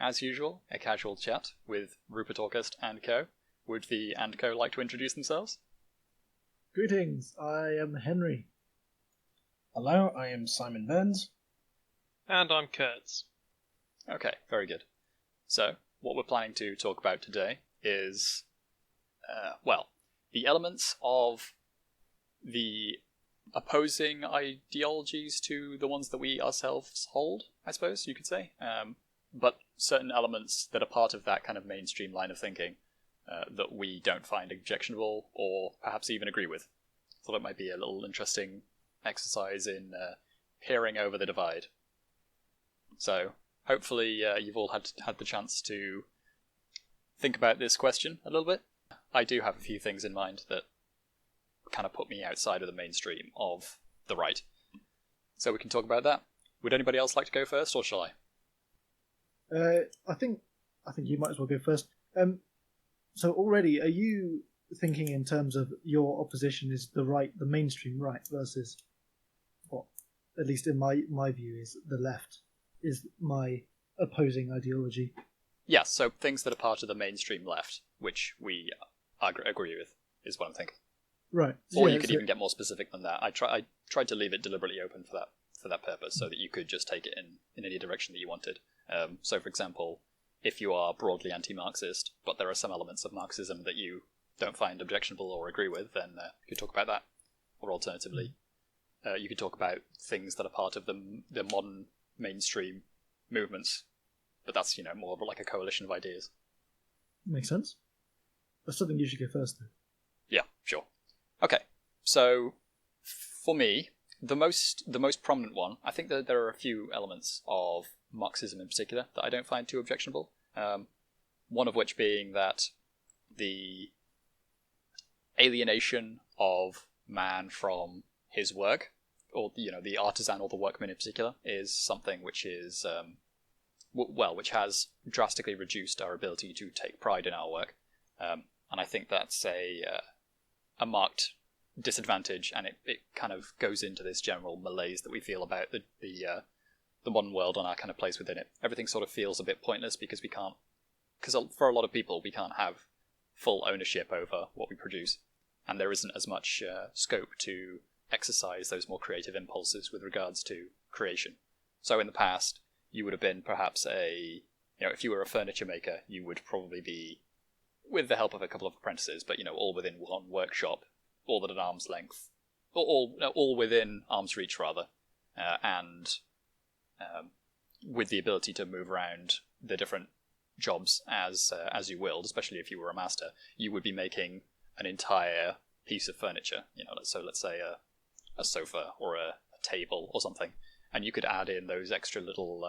as usual, a casual chat with Rupert, August, and Co. Would the and Co like to introduce themselves? Greetings, I am Henry. Hello, I am Simon Burns. And I'm Kurtz. Okay, very good. So, what we're planning to talk about today is, the elements of the opposing ideologies to the ones that we ourselves hold, I suppose you could say, but certain elements that are part of that kind of mainstream line of thinking that we don't find objectionable or perhaps even agree with. Thought it might be a little interesting exercise in peering over the divide. So, hopefully you've all had the chance to think about this question a little bit. I do have a few things in mind that kind of put me outside of the mainstream of the right. So we can talk about that. Would anybody else like to go first, or shall I? I think you might as well go first. So already, are you thinking in terms of your opposition is the right, the mainstream right, versus what, at least in my view, is the left, is my opposing ideology? Yes, so things that are part of the mainstream left, which we agree with, is what I'm thinking. Right. Or you could even get more specific than that. I tried to leave it deliberately open for that purpose, so that you could just take it in any direction that you wanted. So, for example, if you are broadly anti-Marxist, but there are some elements of Marxism that you don't find objectionable or agree with, then you could talk about that. Or alternatively, you could talk about things that are part of the modern mainstream movements, but that's more of like a coalition of ideas. Makes sense. I still think you should go first, though. Yeah, sure. Okay, so for me, the most prominent one, I think that there are a few elements of Marxism in particular that I don't find too objectionable. One of which being that the alienation of man from his work, or the artisan or the workman in particular, is something which is which has drastically reduced our ability to take pride in our work, and I think that's a marked disadvantage, and it kind of goes into this general malaise that we feel about the modern world and our kind of place within it. Everything sort of feels a bit pointless because for a lot of people we can't have full ownership over what we produce, and there isn't as much scope to exercise those more creative impulses with regards to creation. So in the past, you would have been perhaps if you were a furniture maker, you would probably be, with the help of a couple of apprentices, but all within one workshop, all at an arm's length, all within arm's reach rather, and with the ability to move around the different jobs as you willed, especially if you were a master, you would be making an entire piece of furniture. So let's say a sofa or a table or something, and you could add in those extra little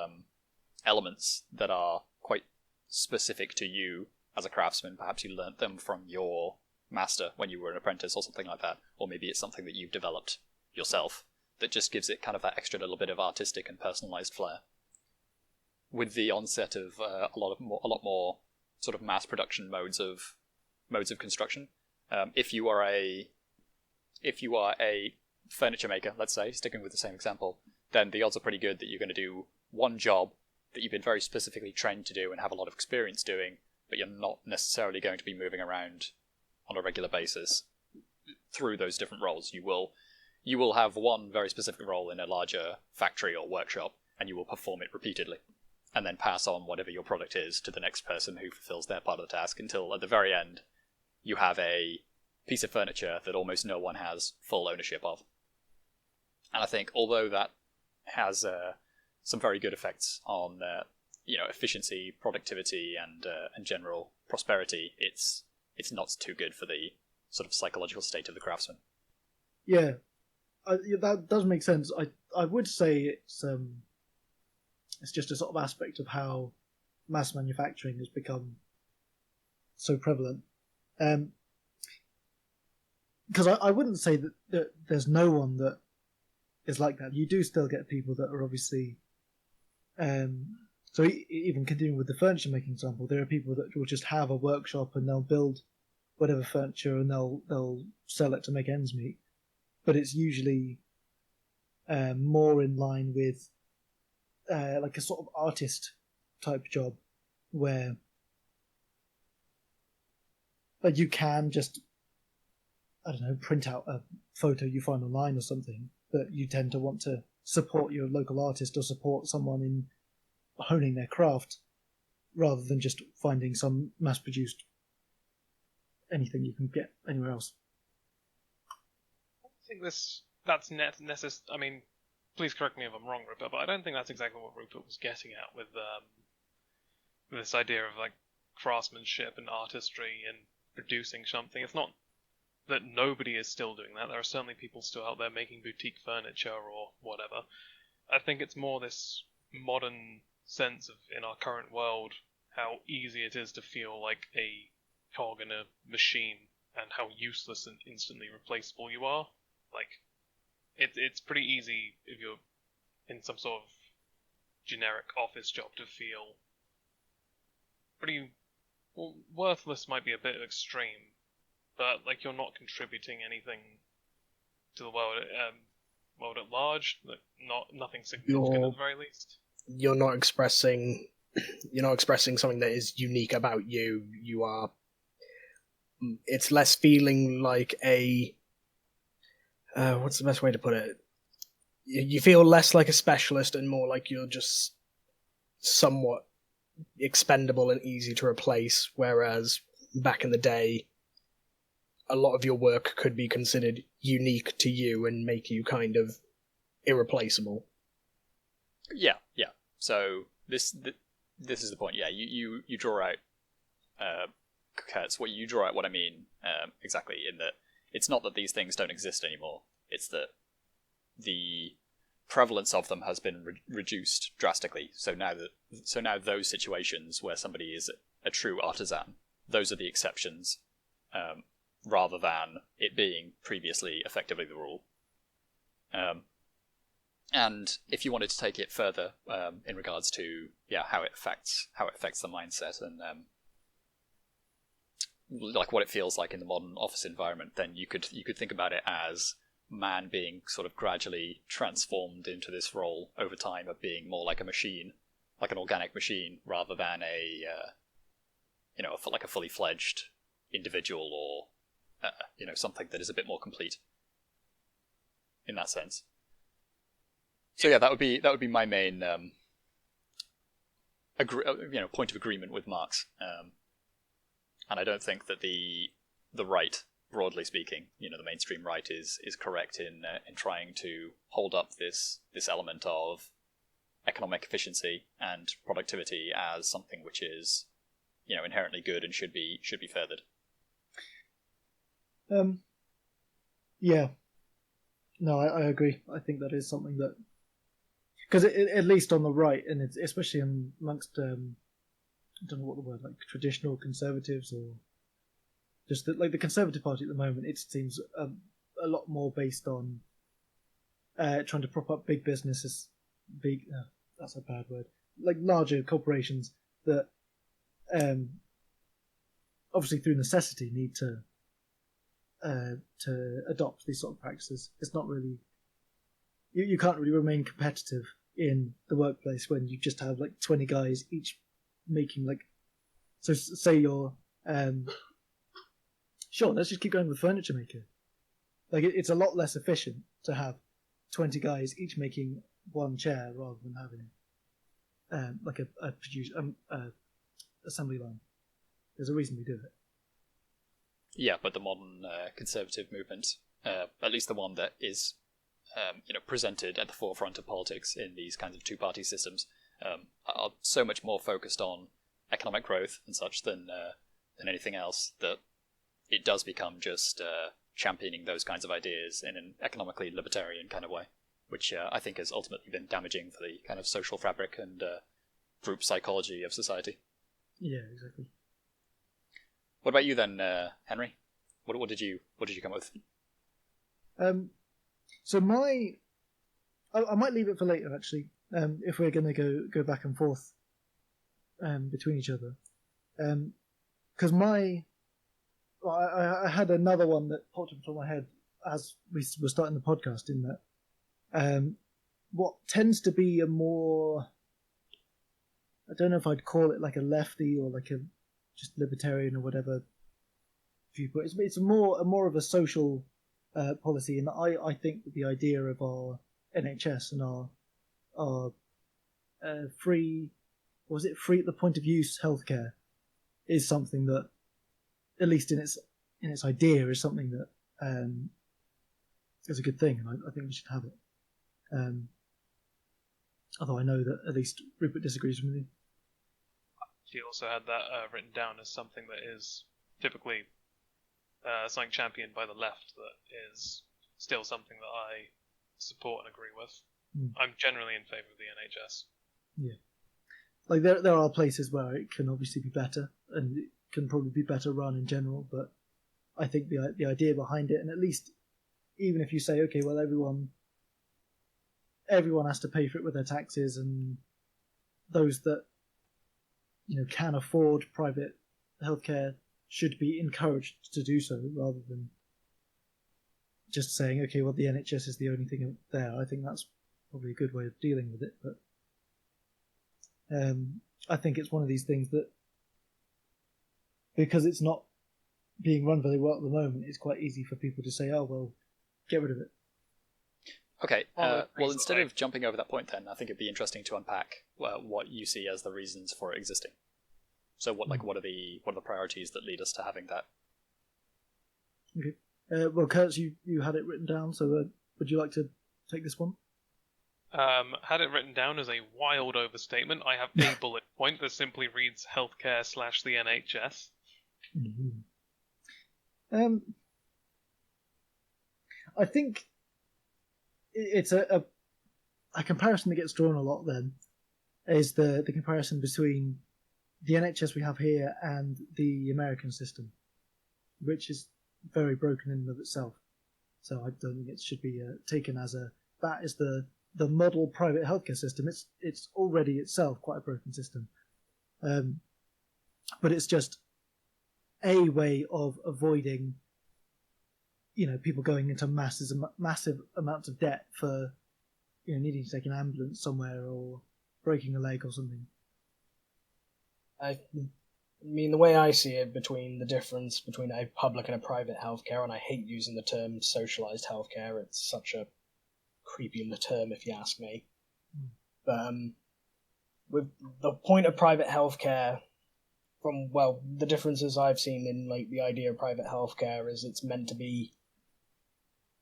elements that are quite specific to you as a craftsman. Perhaps you learnt them from your master when you were an apprentice or something like that, or maybe it's something that you've developed yourself that just gives it kind of that extra little bit of artistic and personalized flair. With the onset of a lot more sort of mass production modes of construction, if you are a furniture maker, let's say, sticking with the same example, then the odds are pretty good that you're going to do one job that you've been very specifically trained to do and have a lot of experience doing, but you're not necessarily going to be moving around on a regular basis through those different roles. You will have one very specific role in a larger factory or workshop, and you will perform it repeatedly, and then pass on whatever your product is to the next person who fulfills their part of the task, until at the very end you have a piece of furniture that almost no one has full ownership of. And I think although that has some very good effects on efficiency, productivity, and general prosperity, it's not too good for the sort of psychological state of the craftsman. Yeah, that does make sense. I would say it's just a sort of aspect of how mass manufacturing has become so prevalent. Because I wouldn't say that there's no one that is like that. You do still get people that are obviously... So even continuing with the furniture making example, there are people that will just have a workshop and they'll build whatever furniture and they'll sell it to make ends meet. But it's usually more in line with like a sort of artist type job where you can just, I don't know, print out a photo you find online or something, but you tend to want to support your local artist or support someone in honing their craft rather than just finding some mass-produced anything you can get anywhere else. I think that's necessary. I mean, please correct me if I'm wrong, Rupert, but I don't think that's exactly what Rupert was getting at with this idea of like craftsmanship and artistry and producing something. It's not that nobody is still doing that. There are certainly people still out there making boutique furniture or whatever. I think it's more this modern sense of, in our current world, how easy it is to feel like a cog in a machine and how useless and instantly replaceable you are. Like, it's pretty easy if you're in some sort of generic office job to feel pretty, well, worthless might be a bit extreme, but like you're not contributing anything to the world at large. Like, nothing significant at the very least. You're not expressing something that is unique about you. You are. It's less feeling like a. What's the best way to put it? You feel less like a specialist and more like you're just somewhat expendable and easy to replace, whereas back in the day, a lot of your work could be considered unique to you and make you kind of irreplaceable. Yeah. So this is the point. Yeah, you draw out, Kurtz, what you draw out. What I mean exactly, in that it's not that these things don't exist anymore. It's that the prevalence of them has been reduced drastically. So now those situations where somebody is a true artisan, those are the exceptions, rather than it being previously effectively the rule. And if you wanted to take it further, in regards to how it affects the mindset and like what it feels like in the modern office environment, then you could think about it as man being sort of gradually transformed into this role over time of being more like a machine, like an organic machine, rather than like a fully fledged individual or something that is a bit more complete in that sense. So yeah, that would be my main point of agreement with Marx. And I don't think that the right, broadly speaking, the mainstream right is correct in trying to hold up this element of economic efficiency and productivity as something which is inherently good and should be furthered. Yeah. No, I agree. I think that is something that, because at least on the right, and it's especially amongst I don't know what the word, like traditional conservatives or just like the Conservative Party at the moment, it seems a lot more based on trying to prop up big businesses, that's a bad word, like larger corporations that obviously through necessity need to adopt these sort of practices. It's not really, you can't really remain competitive in the workplace when you just have like 20 guys each making like, so say you're sure, let's just keep going with furniture maker. Like it's a lot less efficient to have 20 guys each making one chair rather than having like a assembly line. There's a reason we do it. Yeah, but the modern conservative movement, at least the one that is presented at the forefront of politics in these kinds of two-party systems, are so much more focused on economic growth and such than anything else, that it does become just championing those kinds of ideas in an economically libertarian kind of way, which I think has ultimately been damaging for the kind of social fabric and group psychology of society. Yeah, exactly. What about you then, Henry? What did you come up with? So I might leave it for later actually. If we're going to go back and forth between each other, because I had another one that popped into my head as we were starting the podcast. In that, what tends to be a more I don't know if I'd call it like a lefty or like a just libertarian or whatever viewpoint. It's more of a social policy, and I think that the idea of our NHS and our free, was it free at the point of use healthcare, is something that, at least in its idea, is something that is a good thing, and I think we should have it. Although I know that at least Rupert disagrees with me. She also had that written down as something that is typically something championed by the left that is still something that I support and agree with. I'm generally in favour of the NHS. Yeah. Like there are places where it can obviously be better, and it can probably be better run in general, but I think the idea behind it, and at least even if you say, okay, well, everyone has to pay for it with their taxes, and those that can afford private healthcare should be encouraged to do so, rather than just saying, okay, well, the NHS is the only thing there. I think that's probably a good way of dealing with it, but I think it's one of these things that, because it's not being run very well at the moment, it's quite easy for people to say, oh, well, get rid of it. Okay, well, instead of jumping over that point then, I think it'd be interesting to unpack what you see as the reasons for it existing. So what are the priorities that lead us to having that? Okay. Well, Kurtz, you had it written down, so would you like to take this one? Had it written down as a wild overstatement. I have a bullet point that simply reads healthcare / the NHS. Mm-hmm. I think it's a comparison that gets drawn a lot then, is the comparison between the NHS we have here and the American system, which is very broken in and of itself. So I don't think it should be taken as that is the model private healthcare system. It's already itself quite a broken system, but it's just a way of avoiding people going into massive amounts of debt for needing to take an ambulance somewhere or breaking a leg or something. I mean, the way I see it, between the difference between a public and a private healthcare, and I hate using the term socialised healthcare, it's such a creepy term if you ask me. But with the point of private healthcare, the differences I've seen in the idea of private healthcare is it's meant to be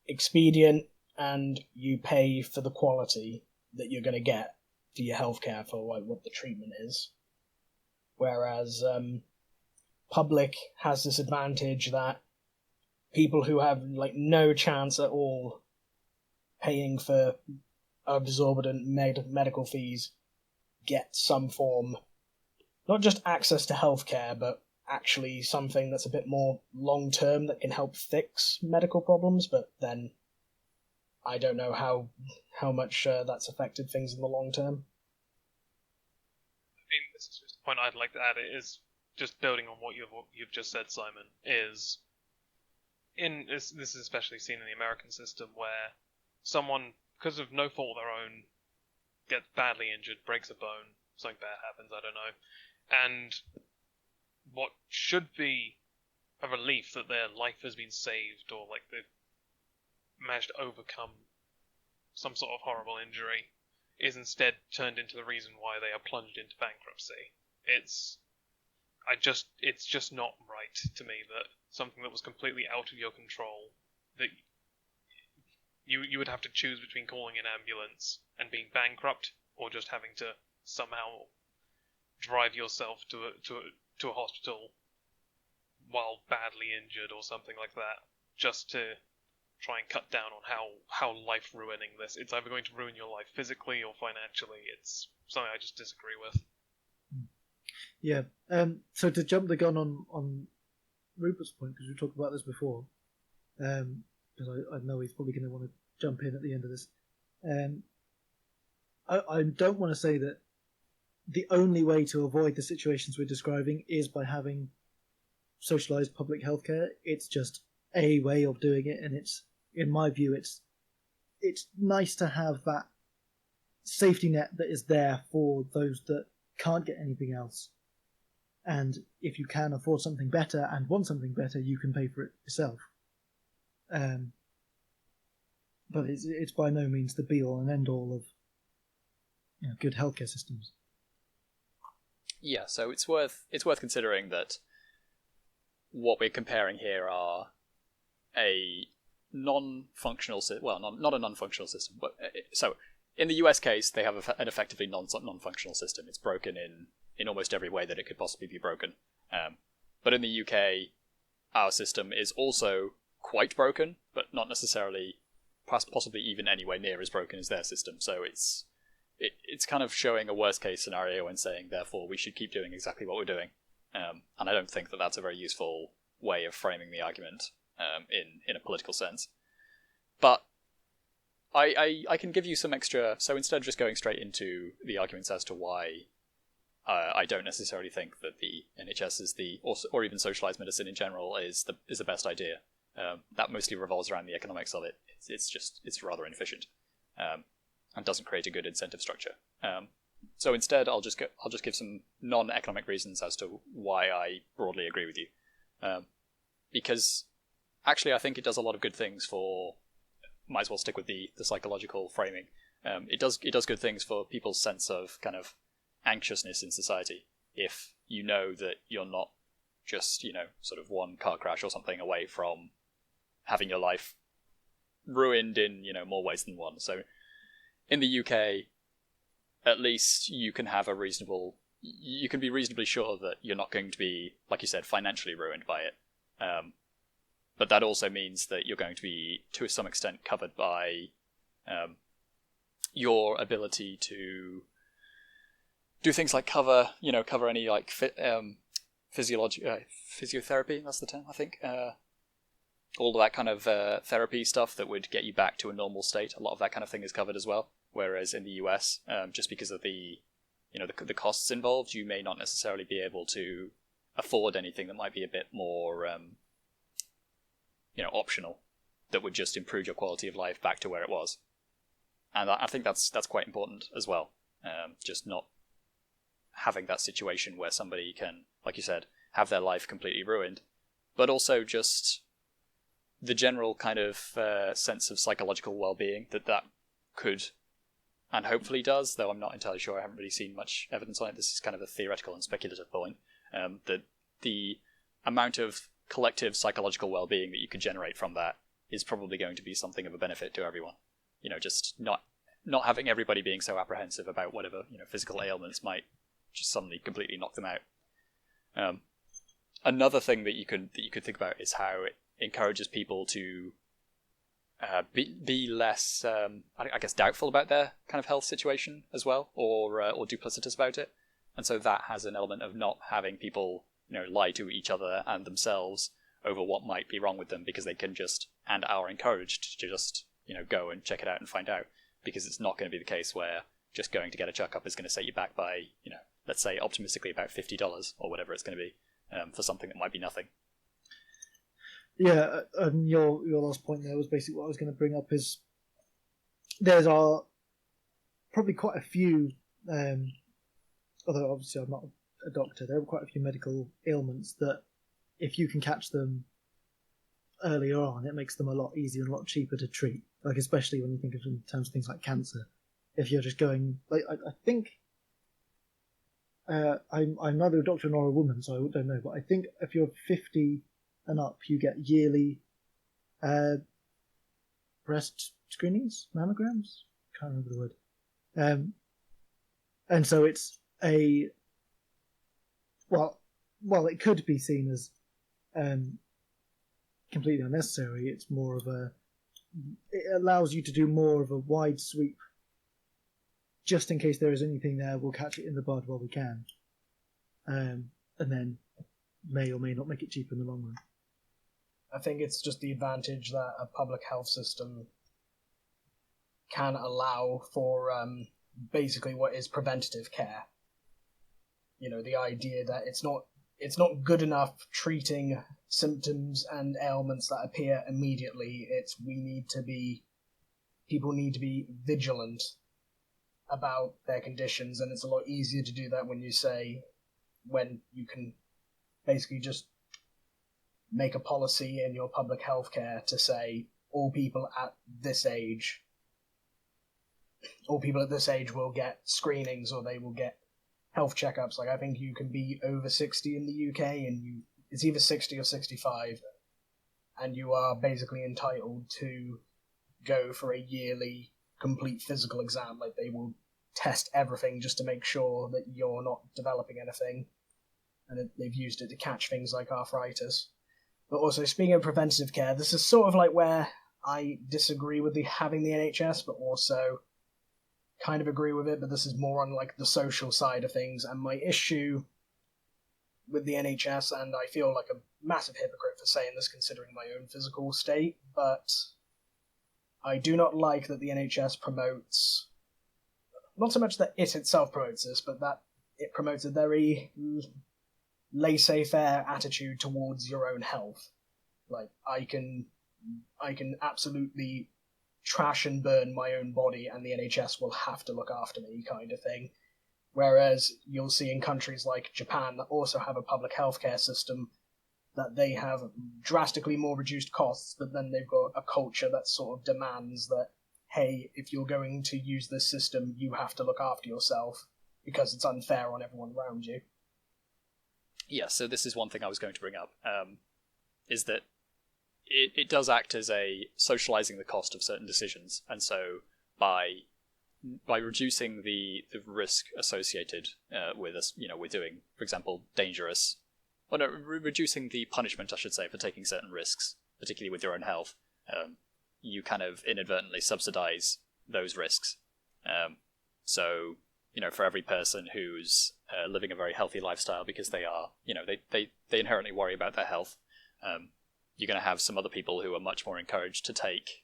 expedient, and you pay for the quality that you're going to get for your healthcare for what the treatment is. Whereas public has this advantage that people who have no chance at all paying for exorbitant medical fees get some form, not just access to healthcare, but actually something that's a bit more long-term that can help fix medical problems. But then I don't know how much that's affected things in the long term. I mean, this is just a point I'd like to add. It is just building on what you've just said, Simon. This is especially seen in the American system, where someone, because of no fault of their own, gets badly injured, breaks a bone, something bad happens, I don't know, and what should be a relief that their life has been saved, or they've managed to overcome some sort of horrible injury, is instead turned into the reason why they are plunged into bankruptcy. It's just not right to me that something that was completely out of your control, that you would have to choose between calling an ambulance and being bankrupt, or just having to somehow drive yourself to a hospital while badly injured or something like that, just to try and cut down on how life ruining this. It's either going to ruin your life physically or financially. It's something I just disagree with. Yeah. So to jump the gun on Rupert's point, because we talked about this before, because I know he's probably going to want to jump in at the end of this. I don't want to say that the only way to avoid the situations we're describing is by having socialised public healthcare. It's just a way of doing it, and it's, in my view, it's nice to have that safety net that is there for those that can't get anything else, and if you can afford something better and want something better, you can pay for it yourself. But it's by no means the be all and end all of good healthcare systems. Yeah, so it's worth considering that what we're comparing here are a non-functional system. Well, not a non-functional system, but so in the US case, they have an effectively non-functional system. It's broken in almost every way that it could possibly be broken. But in the UK, our system is also quite broken, but not necessarily, possibly even anywhere near as broken as their system. So it's kind of showing a worst case scenario and saying, therefore, we should keep doing exactly what we're doing. And I don't think that that's a very useful way of framing the argument in a political sense. But I can give you some extra. So instead of just going straight into the arguments as to why I don't necessarily think that the NHS is or even socialised medicine in general is the best idea. That mostly revolves around the economics of it. It's rather inefficient, and doesn't create a good incentive structure. So instead, I'll just give some non-economic reasons as to why I broadly agree with you, because actually I think it does a lot of good things for. Might as well stick with the psychological framing. It does good things for people's sense of kind of anxiousness in society. If you know that you're not just sort of one car crash or something away from having your life ruined in more ways than one. So in the UK, at least you can be reasonably sure that you're not going to be, like you said, financially ruined by it. But that also means that you're going to be, to some extent, covered by your ability to do things like cover any like physiotherapy. That's the term, I think. All of that kind of therapy stuff that would get you back to a normal state. A lot of that kind of thing is covered as well. Whereas in the US, just because of the costs involved, you may not necessarily be able to afford anything that might be a bit more optional, that would just improve your quality of life back to where it was. And I think that's quite important as well. Just not having that situation where somebody can, like you said, have their life completely ruined, but also just the general kind of sense of psychological well-being that could, and hopefully does, though I'm not entirely sure, I haven't really seen much evidence on it. This is kind of a theoretical and speculative point, that the amount of collective psychological well-being that you could generate from that is probably going to be something of a benefit to everyone. Just not having everybody being so apprehensive about whatever physical ailments might just suddenly completely knock them out. Another thing that you could think about is how it encourages people to be less, I guess, doubtful about their kind of health situation as well, or duplicitous about it, and so that has an element of not having people lie to each other and themselves over what might be wrong with them, because they can just and are encouraged to just go and check it out and find out, because it's not going to be the case where just going to get a checkup is going to set you back by let's say optimistically about $50 or whatever it's going to be for something that might be nothing. Yeah, and your last point there was basically what I was going to bring up. Is there's probably quite a few, although obviously I'm not a doctor, there are quite a few medical ailments that if you can catch them earlier on, it makes them a lot easier and a lot cheaper to treat. Like especially when you think of in terms of things like cancer. If you're just going, like I think, I'm neither a doctor nor a woman, so I don't know, but I think if you're 50 and up, you get yearly breast screenings, mammograms. Can't remember the word. And so it's a well, it could be seen as completely unnecessary. It's more of it allows you to do more of a wide sweep. Just in case there is anything there, we'll catch it in the bud while we can, and then may or may not make it cheaper in the long run. I think it's just the advantage that a public health system can allow for basically what is preventative care. The idea that it's not good enough treating symptoms and ailments that appear immediately. People need to be vigilant about their conditions, and it's a lot easier to do that when you can basically just make a policy in your public healthcare to say all people at this age will get screenings, or they will get health checkups. Like, I think you can be over 60 in the UK, and it's either 60 or 65, and you are basically entitled to go for a yearly complete physical exam. Like, they will test everything just to make sure that you're not developing anything, and they've used it to catch things like arthritis. But also, speaking of preventative care, this is sort of like where I disagree with having the NHS, but also kind of agree with it, but this is more on like the social side of things. And my issue with the NHS, and I feel like a massive hypocrite for saying this considering my own physical state, but I do not like that the NHS promotes, not so much that it itself promotes this, but that it promotes a very laissez-faire attitude towards your own health. Like, I can absolutely trash and burn my own body, and the NHS will have to look after me, kind of thing. Whereas you'll see in countries like Japan that also have a public healthcare system, that they have drastically more reduced costs, but then they've got a culture that sort of demands that, hey, if you're going to use this system, you have to look after yourself because it's unfair on everyone around you. Yeah, so this is one thing I was going to bring up, is that it does act as a socializing the cost of certain decisions, and so by reducing the risk associated with us, with doing, for example, dangerous, reducing the punishment, I should say, for taking certain risks, particularly with your own health, you kind of inadvertently subsidize those risks. So, for every person who's living a very healthy lifestyle because they are, they inherently worry about their health, you're going to have some other people who are much more encouraged to take,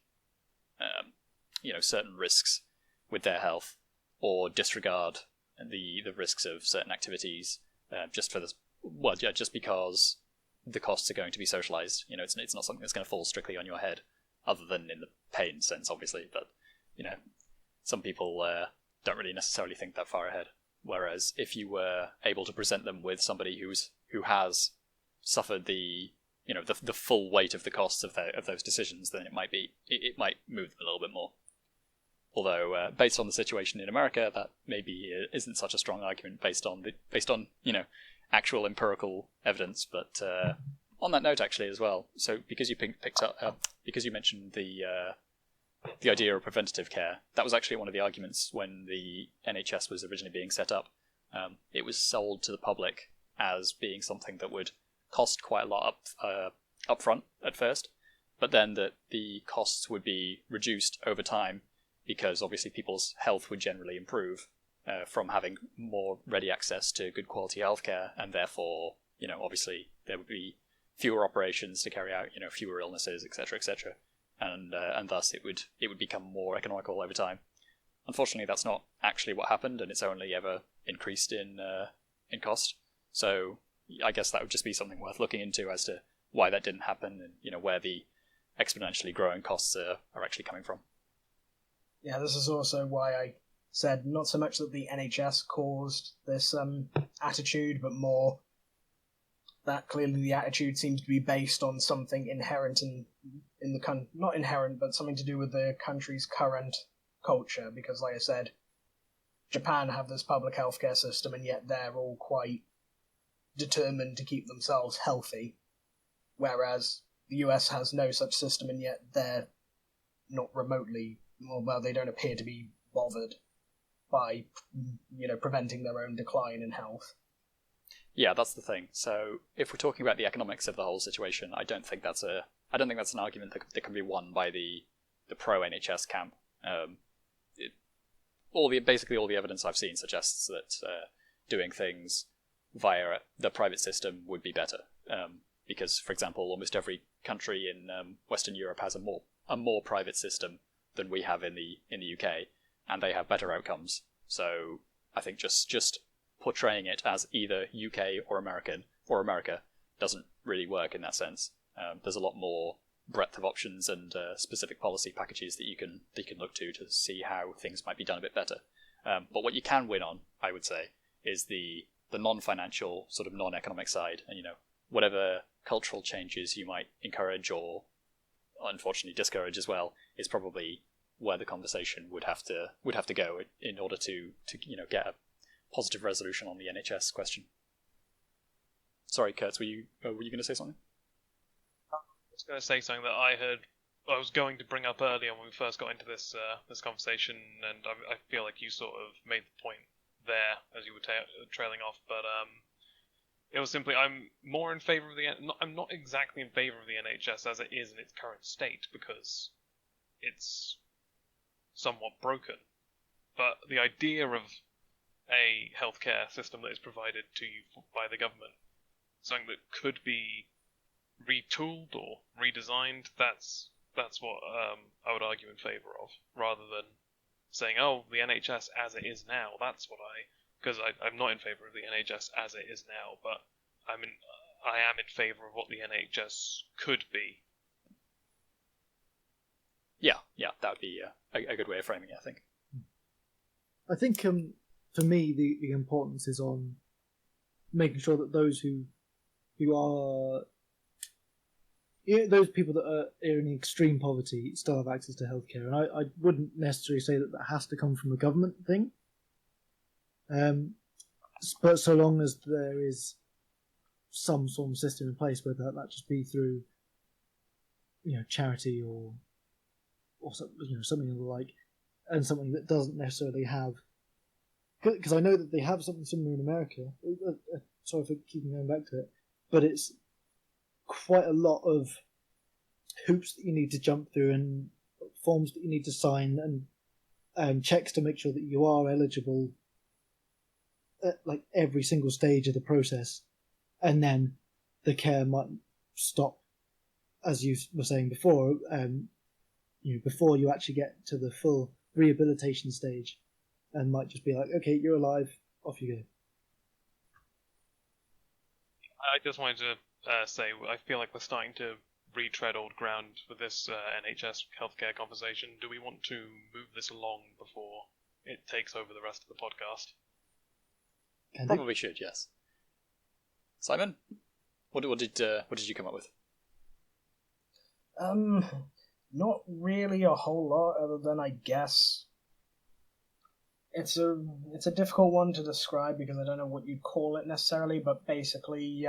certain risks with their health, or disregard the risks of certain activities, just because the costs are going to be socialized. It's not something that's going to fall strictly on your head, other than in the pain sense, obviously. But some people don't really necessarily think that far ahead. Whereas if you were able to present them with somebody who has suffered the full weight of the costs of those decisions, then it might move them a little bit more. Although, based on the situation in America, that maybe isn't such a strong argument based on actual empirical evidence. But on that note, actually, as well, so because you picked up, because you mentioned the idea of preventative care, that was actually one of the arguments when the NHS was originally being set up. It was sold to the public as being something that would cost quite a lot up front at first, but then that the costs would be reduced over time, because obviously people's health would generally improve from having more ready access to good quality healthcare, and therefore, obviously there would be fewer operations to carry out, fewer illnesses, etc., and thus it would become more economical over time. Unfortunately, that's not actually what happened, and it's only ever increased in cost. So I guess that would just be something worth looking into as to why that didn't happen, and where the exponentially growing costs are actually coming from. Yeah, this is also why I said not so much that the NHS caused this attitude, but more that clearly the attitude seems to be based on something inherent in the not inherent, but something to do with the country's current culture. Because, like I said, Japan have this public healthcare system, and yet they're all quite determined to keep themselves healthy, whereas the US has no such system, and yet they're not remotely, well, they don't appear to be bothered by, preventing their own decline in health. Yeah, that's the thing. So if we're talking about the economics of the whole situation, I don't think that's an argument that can be won by the pro NHS camp. Basically all the evidence I've seen suggests that doing things via the private system would be better, because, for example, almost every country in Western Europe has a more private system than we have in the UK, and they have better outcomes. So I think just portraying it as either UK or America doesn't really work in that sense. There's a lot more breadth of options and specific policy packages that you can look to see how things might be done a bit better. But what you can win on, I would say, is the non-financial, sort of non-economic side, and whatever cultural changes you might encourage or unfortunately discourage as well is probably where the conversation would have to go in order to get a positive resolution on the NHS question. Sorry, Kurtz, were you going to say something? I was going to say something that I was going to bring up earlier when we first got into this conversation, and I feel like you sort of made the point there as you were trailing off, but it was simply I'm more in favour of I'm not exactly in favour of the NHS as it is in its current state, because it's somewhat broken. But the idea of a healthcare system that is provided to you by the government, something that could be retooled or redesigned, that's what I would argue in favour of, rather than saying, oh, the NHS as it is now. That's what because I'm not in favour of the NHS as it is now, but I am in favour of what the NHS could be. Yeah, that would be a good way of framing it, I think. I think for me the importance is on making sure that those who are those people that are in extreme poverty still have access to healthcare, and I wouldn't necessarily say that has to come from a government thing. But so long as there is some sort of system in place, whether that just be through charity or something of the like, and something that doesn't necessarily have, because I know that they have something similar in America. Sorry for keeping going back to it, but it's quite a lot of hoops that you need to jump through and forms that you need to sign and checks to make sure that you are eligible at like every single stage of the process, and then the care might stop, as you were saying before, before you actually get to the full rehabilitation stage, and might just be like, okay, you're alive, off you go. I just wanted to say I feel like we're starting to retread old ground with this NHS healthcare conversation. Do we want to move this along before it takes over the rest of the podcast? Probably should, yes. Simon, what did you come up with? Not really a whole lot, other than I guess it's a difficult one to describe because I don't know what you'd call it necessarily, but basically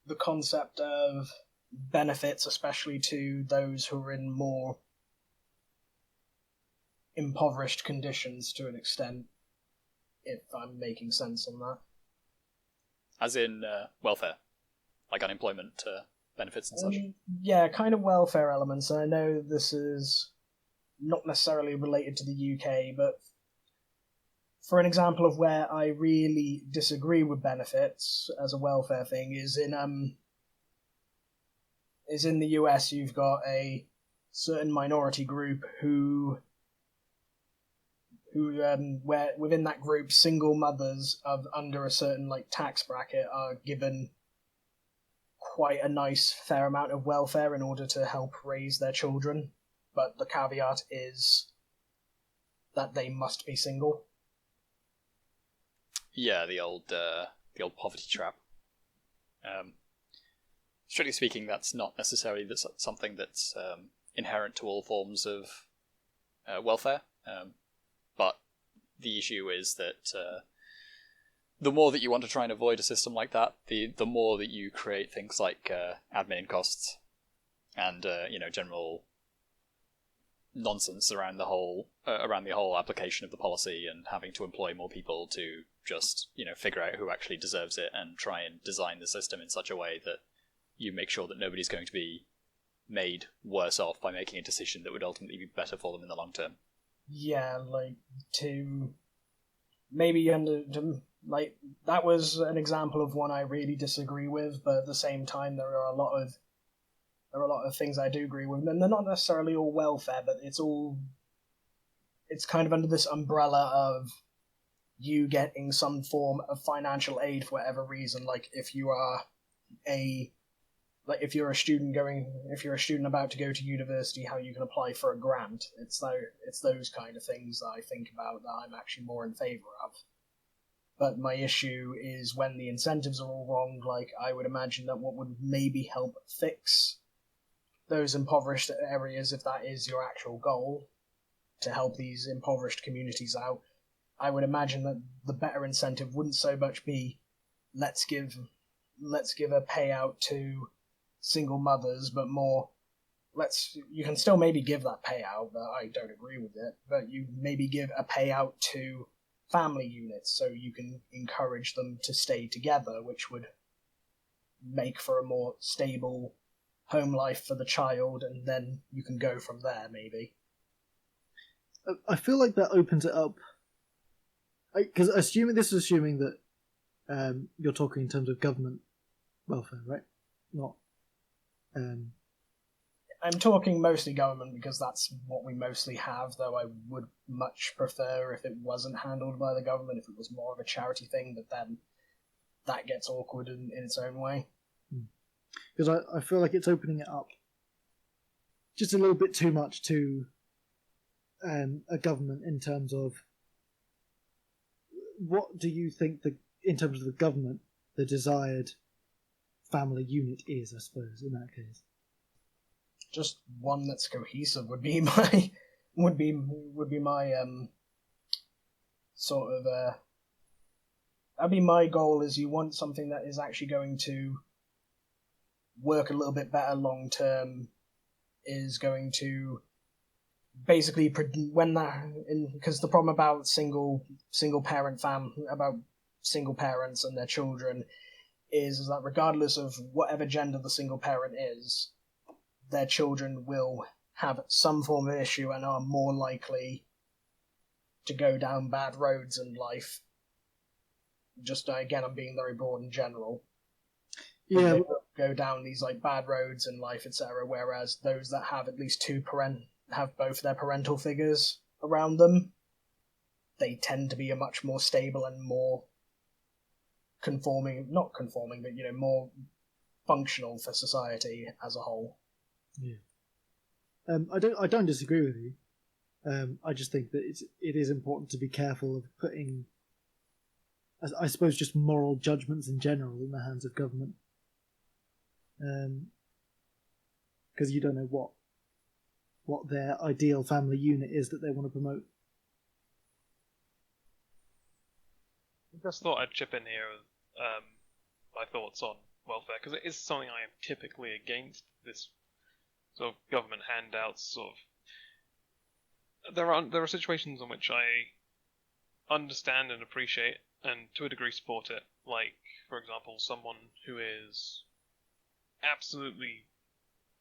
the concept of benefits, especially to those who are in more impoverished conditions to an extent, if I'm making sense on that. As in welfare, like unemployment benefits and such? Yeah, kind of welfare elements. And I know this is not necessarily related to the UK, but for an example of where I really disagree with benefits as a welfare thing is in the US. You've got a certain minority group who where within that group single mothers of under a certain tax bracket are given quite a nice fair amount of welfare in order to help raise their children, but the caveat is that they must be single. Yeah, the old poverty trap. Strictly speaking, that's not necessarily something that's inherent to all forms of welfare. But the issue is that the more that you want to try and avoid a system like that, the more that you create things like admin costs and general nonsense around the whole application of the policy, and having to employ more people to just figure out who actually deserves it and try and design the system in such a way that you make sure that nobody's going to be made worse off by making a decision that would ultimately be better for them in the long term. Yeah, that was an example of one I really disagree with, but at the same time there are a lot of things I do agree with, and they're not necessarily all welfare, but it's kind of under this umbrella of you getting some form of financial aid for whatever reason. Like if you are a like if you're a student about to go to university, how you can apply for a grant. It's those kind of things that I think about that I'm actually more in favour of. But my issue is when the incentives are all wrong. Like, I would imagine that what would maybe help fix those impoverished areas, if that is your actual goal, to help these impoverished communities out, I would imagine that the better incentive wouldn't so much be let's give a payout to single mothers, but more you can still maybe give that payout, but I don't agree with it, but you maybe give a payout to family units so you can encourage them to stay together, which would make for a more stable home life for the child, and then you can go from there, maybe. I feel like that opens it up, because assuming that you're talking in terms of government welfare, right? Not. I'm talking mostly government because that's what we mostly have, though I would much prefer if it wasn't handled by the government, if it was more of a charity thing, but then that gets awkward in its own way. Because I feel like it's opening it up just a little bit too much to a government in terms of what do you think in terms of the government, the desired family unit is, I suppose, in that case. Just one that's cohesive would be my sort of that'd be my goal. Is you want something that is actually going to work a little bit better long term, is going to basically because the problem about single parents and their children is that regardless of whatever gender the single parent is, their children will have some form of issue and are more likely to go down bad roads in life. Just again, I'm being very broad in general. Yeah, they go down these like bad roads in life, etc. Whereas those that have at least have both their parental figures around them, they tend to be a much more stable and more not conforming, but more functional for society as a whole. Yeah. I don't disagree with you. I just think that it is important to be careful of putting, I suppose, just moral judgments in general in the hands of government. Because you don't know what their ideal family unit is that they want to promote. I just thought I'd chip in here with my thoughts on welfare, because it is something I am typically against, this sort of government handouts. Sort of, there are situations in which I understand and appreciate, and to a degree support it. Like, for example, someone who is absolutely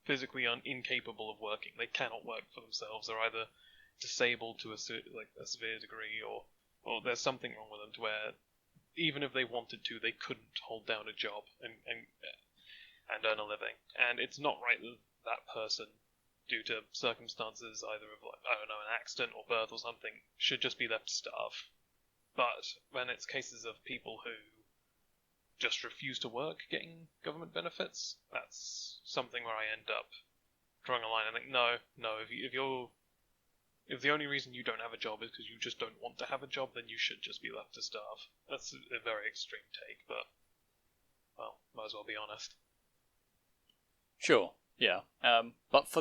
physically incapable of working. They cannot work for themselves. They're either disabled to a severe degree, or there's something wrong with them to where even if they wanted to, they couldn't hold down a job and earn a living. And it's not right that that person, due to circumstances either of an accident or birth or something, should just be left to starve. But when it's cases of people who just refuse to work getting government benefits, that's something where I end up drawing a line. I think no, if the only reason you don't have a job is because you just don't want to have a job, then you should just be left to starve. That's a very extreme take, but, well, might as well be honest. Sure, yeah. But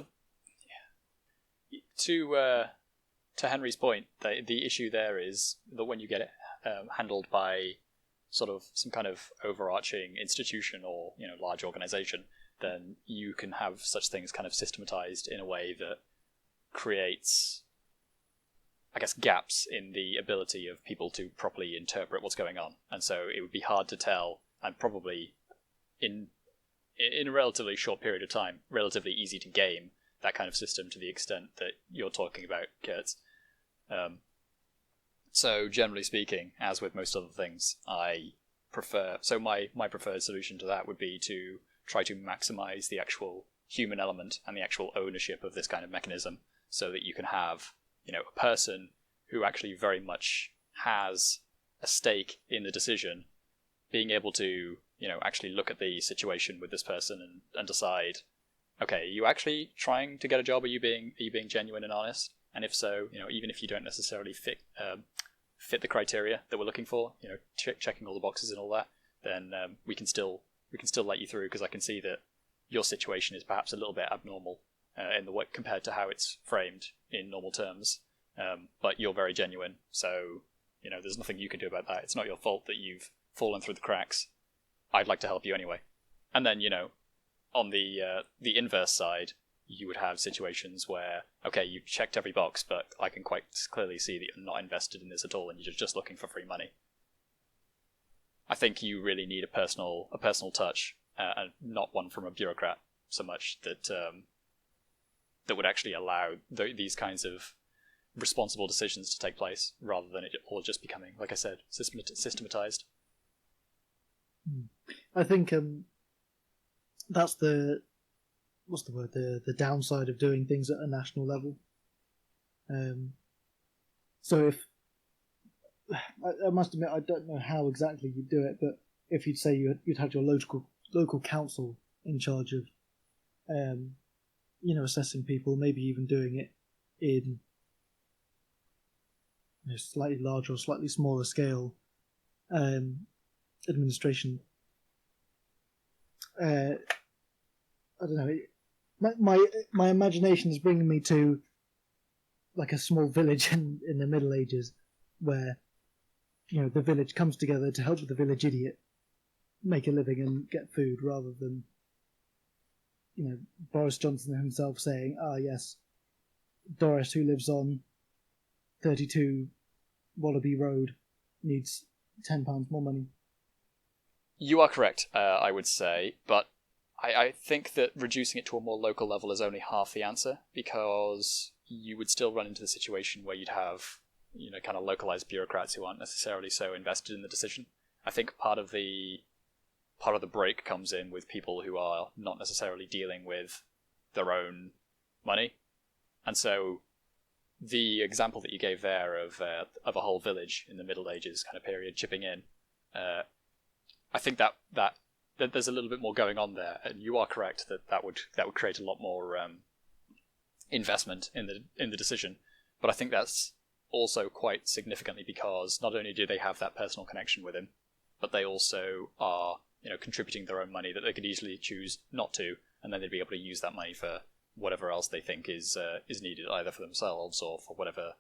to Henry's point, the issue there is that when you get it handled by sort of some kind of overarching institution or large organization, then you can have such things kind of systematized in a way that creates, I guess, gaps in the ability of people to properly interpret what's going on. And so it would be hard to tell, and probably in a relatively short period of time, relatively easy to game that kind of system to the extent that you're talking about, Kurtz. So generally speaking, as with most other things, I prefer... So my preferred solution to that would be to try to maximize the actual human element and the actual ownership of this kind of mechanism, so that you can have, a person who actually very much has a stake in the decision, being able to, actually look at the situation with this person and decide, okay, are you actually trying to get a job? Are you being genuine and honest? And if so, even if you don't necessarily fit the criteria that we're looking for, checking all the boxes and all that, then we can still let you through, because I can see that your situation is perhaps a little bit abnormal in the work compared to how it's framed in normal terms. But you're very genuine, so there's nothing you can do about that. It's not your fault that you've fallen through the cracks. I'd like to help you anyway. And then on the inverse side, you would have situations where, okay, you've checked every box, but I can quite clearly see that you're not invested in this at all, and you're just looking for free money. I think you really need a personal touch, and not one from a bureaucrat so much that would actually allow these kinds of responsible decisions to take place, rather than it all just becoming, like I said, systematized. I think that's the downside of doing things at a national level. So if I must admit, I don't know how exactly you'd do it, but if you'd say you'd have your local council in charge of, assessing people, maybe even doing it in slightly larger or slightly smaller scale administration. I don't know. My imagination is bringing me to like a small village in the Middle Ages, where the village comes together to help the village idiot make a living and get food, rather than Boris Johnson himself saying, "Ah, yes, Doris, who lives on 32 Wallaby Road, needs £10 more money." You are correct, I would say, but I think that reducing it to a more local level is only half the answer, because you would still run into the situation where you'd have kind of localized bureaucrats who aren't necessarily so invested in the decision. I think part of the break comes in with people who are not necessarily dealing with their own money, and so the example that you gave there of a whole village in the Middle Ages kind of period chipping in, I think that there's a little bit more going on there, and you are correct that would create a lot more investment in the decision. But I think that's also quite significantly because not only do they have that personal connection with him, but they also are contributing their own money that they could easily choose not to, and then they'd be able to use that money for whatever else they think is needed, either for themselves or for whatever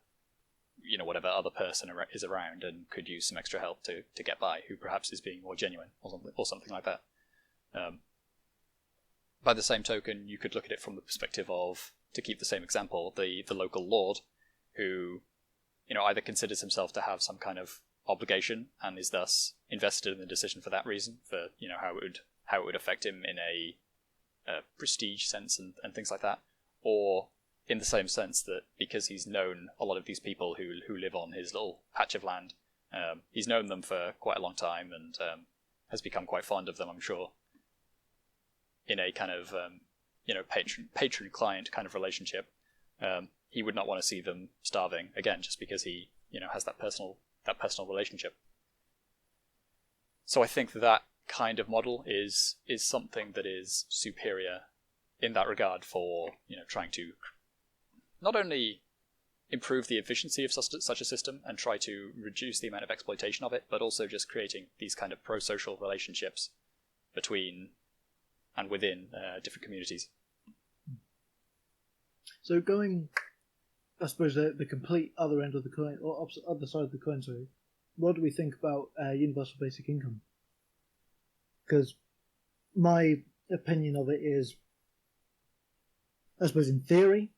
other person is around and could use some extra help to get by, who perhaps is being more genuine or something like that. By the same token, you could look at it from the perspective of, to keep the same example, the local lord who either considers himself to have some kind of obligation and is thus invested in the decision for that reason, for how it would affect him in a prestige sense and things like that, or in the same sense that because he's known a lot of these people who live on his little patch of land, he's known them for quite a long time and has become quite fond of them, I'm sure, in a kind of patron-client kind of relationship. He would not want to see them starving again, just because he has that personal relationship. So I think that kind of model is something that is superior in that regard for trying to not only improve the efficiency of such a system and try to reduce the amount of exploitation of it, but also just creating these kind of pro-social relationships between and within different communities. So going, I suppose, the complete other end of the coin, or other side of the coin, sorry, what do we think about universal basic income? Because my opinion of it is, I suppose in theory,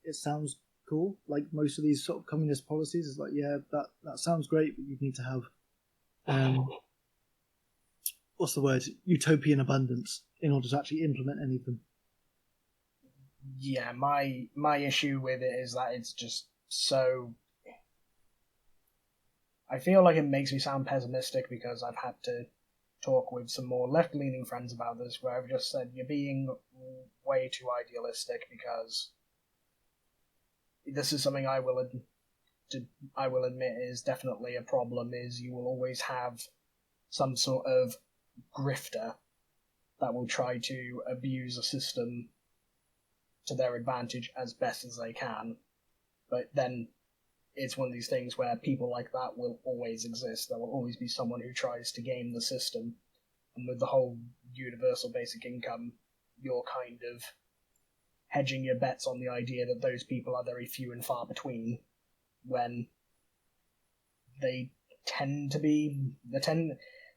it sounds cool. Like most of these sort of communist policies, it's like, yeah, that sounds great, but you need to have, what's the word, utopian abundance in order to actually implement any of them. Yeah, my issue with it is that it's just so... I feel like it makes me sound pessimistic because I've had to talk with some more left-leaning friends about this, where I've just said, you're being way too idealistic, because this is something I will admit is definitely a problem, is you will always have some sort of grifter that will try to abuse a system to their advantage as best as they can. But then it's one of these things where people like that will always exist. There will always be someone who tries to game the system. And with the whole universal basic income, you're kind of hedging your bets on the idea that those people are very few and far between, when they tend to be...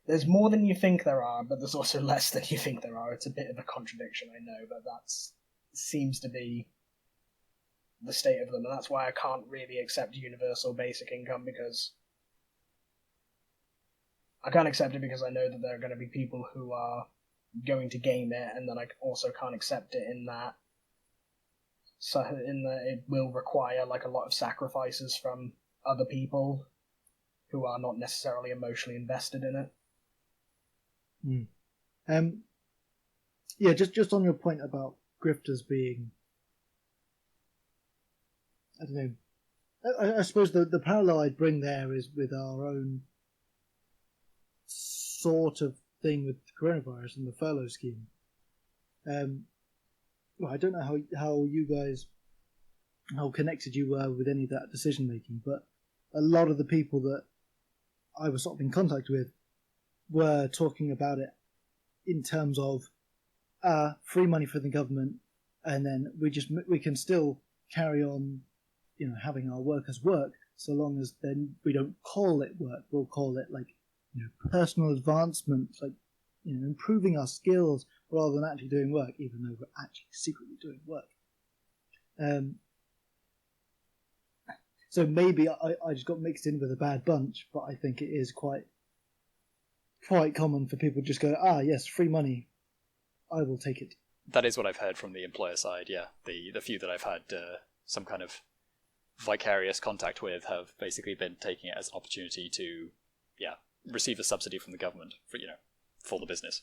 There's more than you think there are, but there's also less than you think there are. It's a bit of a contradiction, I know, but that seems to be the state of them, and that's why I can't really accept universal basic income, because I can't accept it because I know that there are going to be people who are going to game it, and then I also can't accept it in that it will require like a lot of sacrifices from other people who are not necessarily emotionally invested in it. Yeah, just on your point about grifters being, I don't know, I suppose the parallel I'd bring there is with our own sort of thing with coronavirus and the furlough scheme. Well, I don't know how you guys, how connected you were with any of that decision making, but a lot of the people that I was sort of in contact with were talking about it in terms of free money for the government, and then we can still carry on, having our workers work, so long as then we don't call it work. We'll call it like, personal advancement, like, improving our skills rather than actually doing work, even though we're actually secretly doing work. So maybe I just got mixed in with a bad bunch, but I think it is quite common for people to just go, yes, free money, I will take it. That is what I've heard from the employer side, yeah. The few that I've had some kind of vicarious contact with have basically been taking it as an opportunity to, receive a subsidy from the government for the business.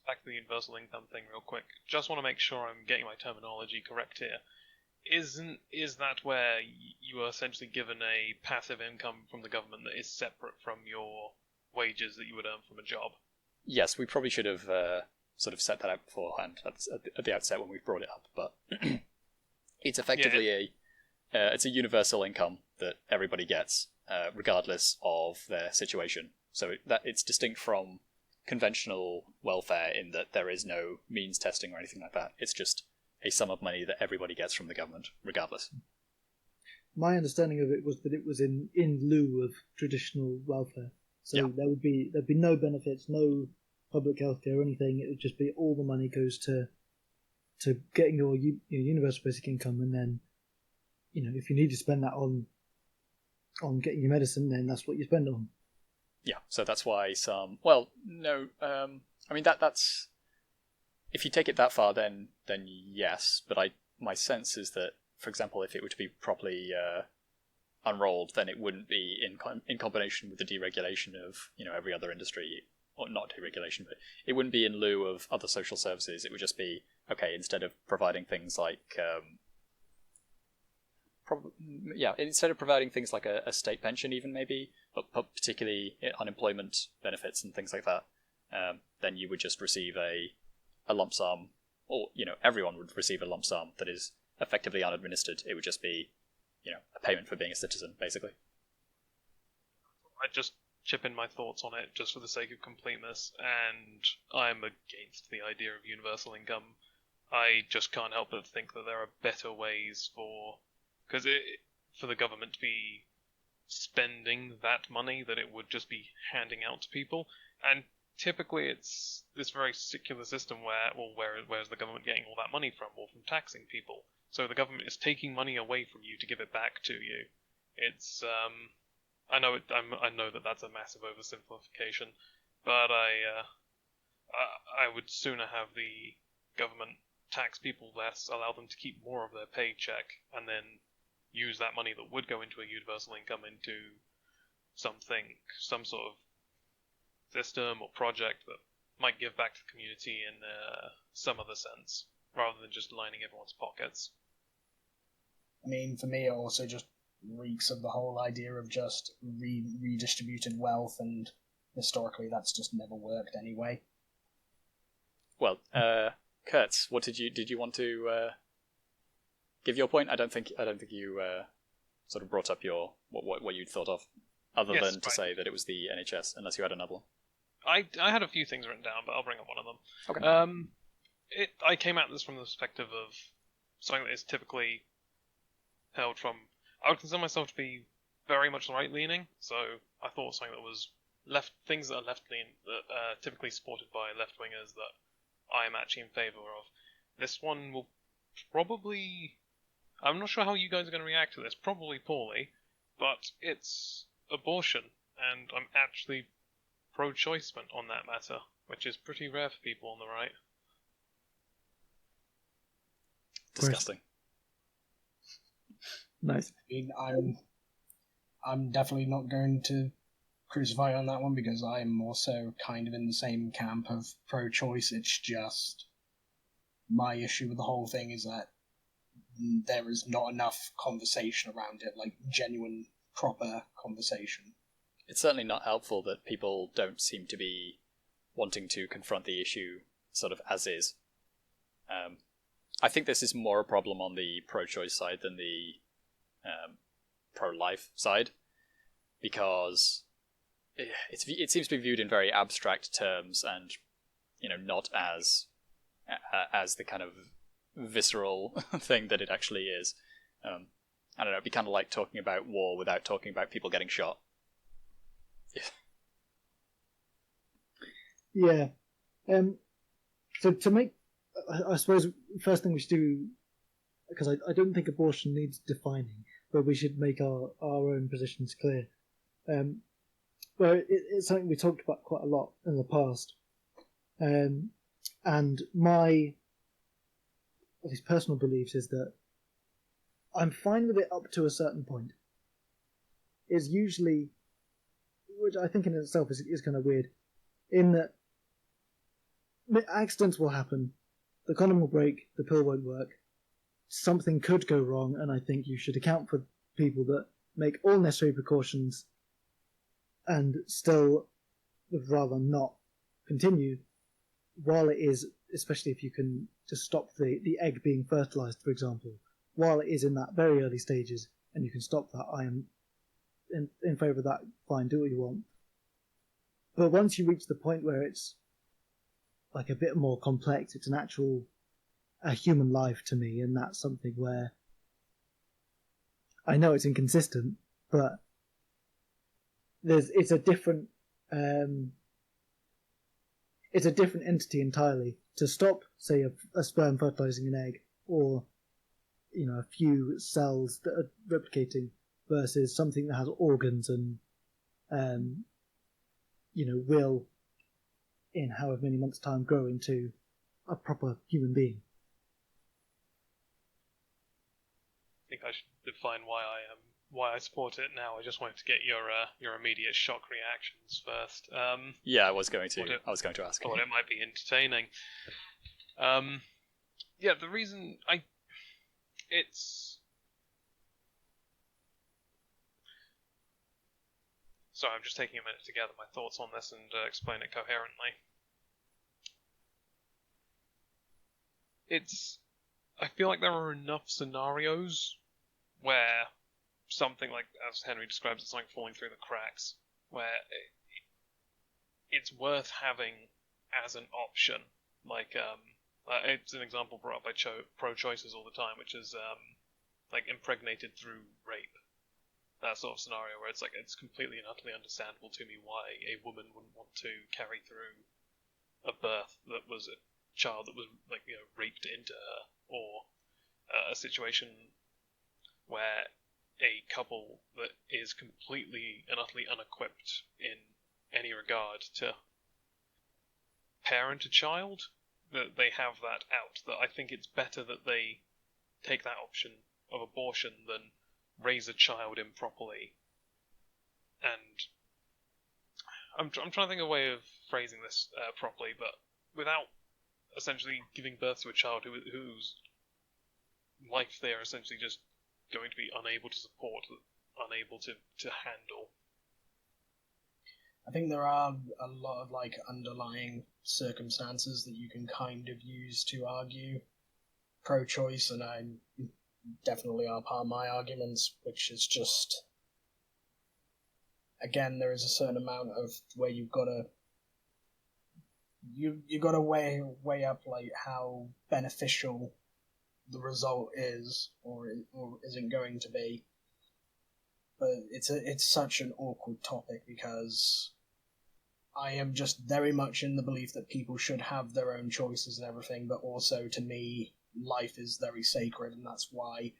Back to the universal income thing real quick. Just want to make sure I'm getting my terminology correct here. Is that where you are essentially given a passive income from the government that is separate from your wages that you would earn from a job? Yes, we probably should have sort of set that out beforehand at the outset when we brought it up, but it's effectively it's a universal income that everybody gets, regardless of their situation. So it's distinct from conventional welfare in that there is no means testing or anything like that. It's just a sum of money that everybody gets from the government, regardless. My understanding of it was that it was in lieu of traditional welfare. So there'd be no benefits, no public healthcare or anything. It would just be all the money goes to getting your universal basic income, and then if you need to spend that on getting your medicine, then that's what you spend on. Yeah, so that's why some. Well, no, I mean that's if you take it that far, then yes. But my sense is that, for example, if it were to be properly unrolled, then it wouldn't be in combination with the deregulation of every other industry, or not deregulation, but it wouldn't be in lieu of other social services. It would just be instead of providing things like instead of providing things like a state pension, even maybe, but particularly unemployment benefits and things like that, then you would just receive a lump sum, or everyone would receive a lump sum that is effectively unadministered. It would just be a payment for being a citizen, basically. I'd just chip in my thoughts on it just for the sake of completeness, and I'm against the idea of universal income. I just can't help but think that there are better ways for the government to be spending that money that it would just be handing out to people. And typically it's this very secular system where's the government getting all that money from? Well, from taxing people. So the government is taking money away from you to give it back to you. It's I know that that's a massive oversimplification, but I would sooner have the government tax people less, allow them to keep more of their paycheck, and then use that money that would go into a universal income into some sort of system or project that might give back to the community in some other sense, rather than just lining everyone's pockets. I mean, for me, it also just reeks of the whole idea of just redistributed wealth and historically that's just never worked anyway. Well, Kurtz, what did you want to give your point? I don't think you sort of brought up your what you'd thought of, other Yes, than to right. say that it was the NHS, unless you had another one. I had a few things written down, but I'll bring up one of them. Okay. I came at this from the perspective of something that is typically held from. I would consider myself to be very much right-leaning, so I thought something that was things that are left-leaning, that are typically supported by left-wingers, that I am actually in favour of. This one will probably... I'm not sure how you guys are going to react to this, probably poorly, but it's abortion, and I'm actually pro-choice on that matter, which is pretty rare for people on the right. Disgusting. Nice. I mean, I'm definitely not going to crucify on that one because I'm also kind of in the same camp of pro-choice. It's just my issue with the whole thing is that there is not enough conversation around it, like genuine, proper conversation. It's certainly not helpful that people don't seem to be wanting to confront the issue sort of as is. I think this is more a problem on the pro-choice side than the pro-life side, because it seems to be viewed in very abstract terms, and not as the kind of visceral thing that it actually is. I don't know. It'd be kind of like talking about war without talking about people getting shot. Yeah. So to make, I suppose, first thing we should do, because I don't think abortion needs defining, but we should make our own positions clear. Well, it's something we talked about quite a lot in the past. And my, at least personal beliefs, is that I'm fine with it up to a certain point. Is usually, which I think in itself is kind of weird, in that accidents will happen, the condom will break, the pill won't work, something could go wrong, and I think you should account for people that make all necessary precautions and still would rather not continue while it is, especially if you can just stop the egg being fertilized, for example, while it is in that very early stages, and you can stop that. I am in favour of that. Fine, do what you want. But once you reach the point where it's like a bit more complex, it's a human life to me, and that's something where I know it's inconsistent, but it's a different entity entirely. To stop, say, a sperm fertilizing an egg, or a few cells that are replicating, versus something that has organs and will in however many months' time grow into a proper human being. I think I should define why I support it now. I just wanted to get your immediate shock reactions first. Yeah, I was going to ask. Thought it might be entertaining. Yeah, the reason Sorry, I'm just taking a minute to gather my thoughts on this and explain it coherently. I feel like there are enough scenarios where something like, as Henry describes it, something falling through the cracks, where it's worth having as an option. Like, it's an example brought up by pro-choicers all the time, which is like impregnated through rape. That sort of scenario where it's like, it's completely and utterly understandable to me why a woman wouldn't want to carry through a birth that was a child that was raped into her, or a situation where a couple that is completely and utterly unequipped in any regard to parent a child, that they have that out. That I think it's better that they take that option of abortion than raise a child improperly. And I'm trying to think of a way of phrasing this properly, but without essentially giving birth to a child whose life they are essentially just going to be unable to support, unable to handle. I think there are a lot of like underlying circumstances that you can kind of use to argue pro-choice, and I definitely are part of my arguments, which is just, again, there is a certain amount of where you've got to you got to weigh up like how beneficial the result is or isn't going to be. But it's such an awkward topic because I am just very much in the belief that people should have their own choices and everything, but also to me, life is very sacred, and that's why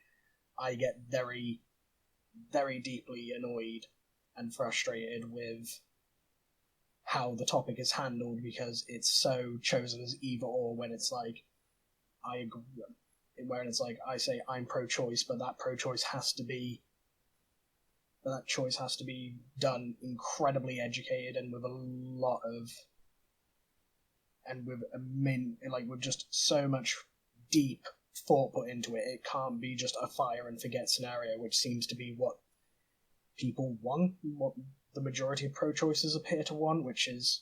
I get very, very deeply annoyed and frustrated with how the topic is handled, because it's so chosen as either or, when it's like, I agree, when it's like, I say I'm pro-choice, but that pro-choice has to be, that choice has to be done incredibly educated and with a lot of, and with with just so much deep thought put into it. It can't be just a fire and forget scenario, which seems to be what people want, what the majority of pro-choicers appear to want, which is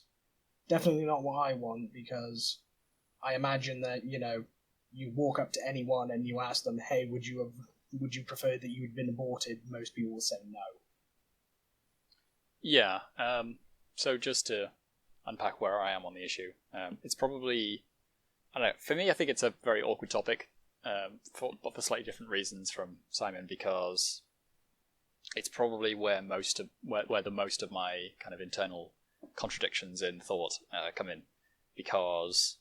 definitely not what I want, because I imagine that, you walk up to anyone and you ask them, hey, would you prefer that you had been aborted? Most people will say no. Yeah, so just to unpack where I am on the issue, it's probably, I don't know, for me I think it's a very awkward topic, for slightly different reasons from Simon, because it's probably where the most of my kind of internal contradictions in thought come in, because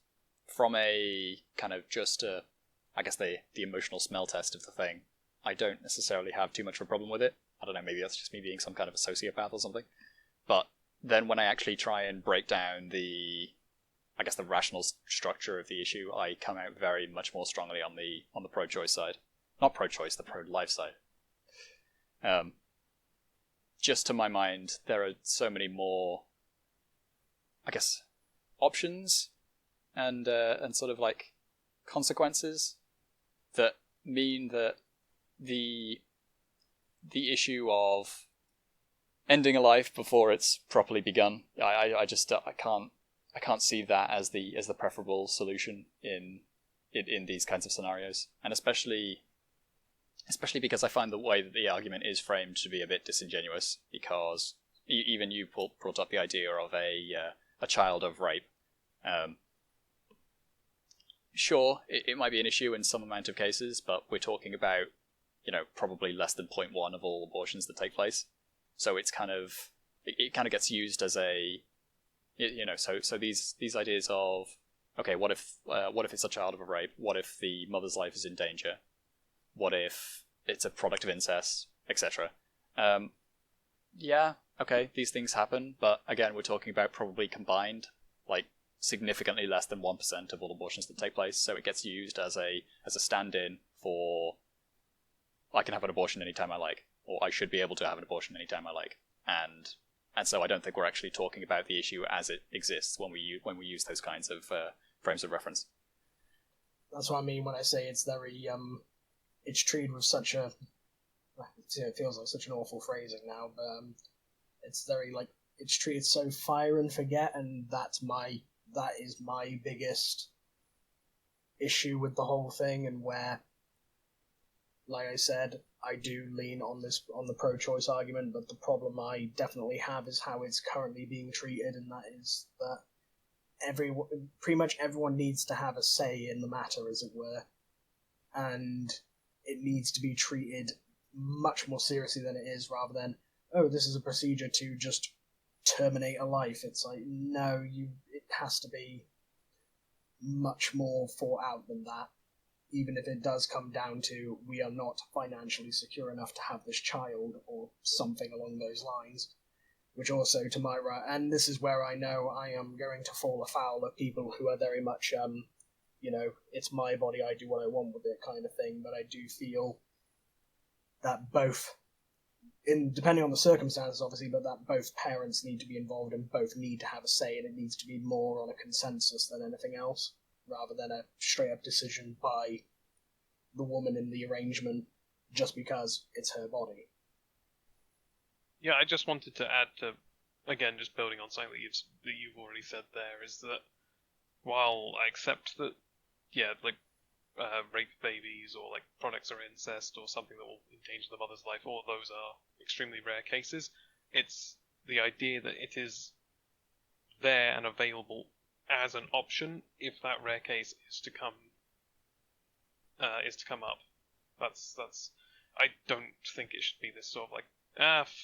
from a kind of just I guess the emotional smell test of the thing, I don't necessarily have too much of a problem with it. I don't know, maybe that's just me being some kind of a sociopath or something. But then when I actually try and break down the rational structure of the issue, I come out very much more strongly on the pro-choice side. Not pro-choice, the pro-life side. Just to my mind, there are so many more, I guess, options and sort of like consequences that mean that the issue of ending a life before it's properly begun, I can't see that as the preferable solution in these kinds of scenarios, and especially because I find the way that the argument is framed to be a bit disingenuous, because even you brought up the idea of a child of rape. Sure, it might be an issue in some amount of cases, but we're talking about, probably less than 0.1 of all abortions that take place. So it's kind of, it kind of gets used as a, so these ideas of, okay, what if it's a child of a rape? What if the mother's life is in danger? What if it's a product of incest, etc.? Yeah, okay, these things happen, but again, we're talking about probably combined, like, significantly less than 1% of all abortions that take place, so it gets used as a stand-in for, I can have an abortion anytime I like, or I should be able to have an abortion anytime I like, and so I don't think we're actually talking about the issue as it exists when we use those kinds of frames of reference. That's what I mean when I say it's very it's treated with such a, it feels like such an awful phrasing now, but it's very like, it's treated so fire and forget, and that is my biggest issue with the whole thing, and where, like I said, I do lean on the pro-choice argument, but the problem I definitely have is how it's currently being treated, and that is that pretty much everyone needs to have a say in the matter, as it were, and it needs to be treated much more seriously than it is, rather than, oh, this is a procedure to just terminate a life. It's like, no, it has to be much more thought out than that, even if it does come down to, we are not financially secure enough to have this child, or something along those lines. Which also, to my right, and this is where I know I am going to fall afoul of people who are very much, it's my body, I do what I want with it kind of thing, but I do feel that both, depending on the circumstances obviously, but that both parents need to be involved and both need to have a say, and it needs to be more on a consensus than anything else, rather than a straight up decision by the woman in the arrangement just because it's her body. Yeah, I just wanted to add to again, just building on something that you've already said there, is that while I accept that, yeah, like rape babies or like products are incest or something that will endanger the mother's life, all of those are extremely rare cases. It's the idea that it is there and available as an option if that rare case is to come up. That's. I don't think it should be this sort of like,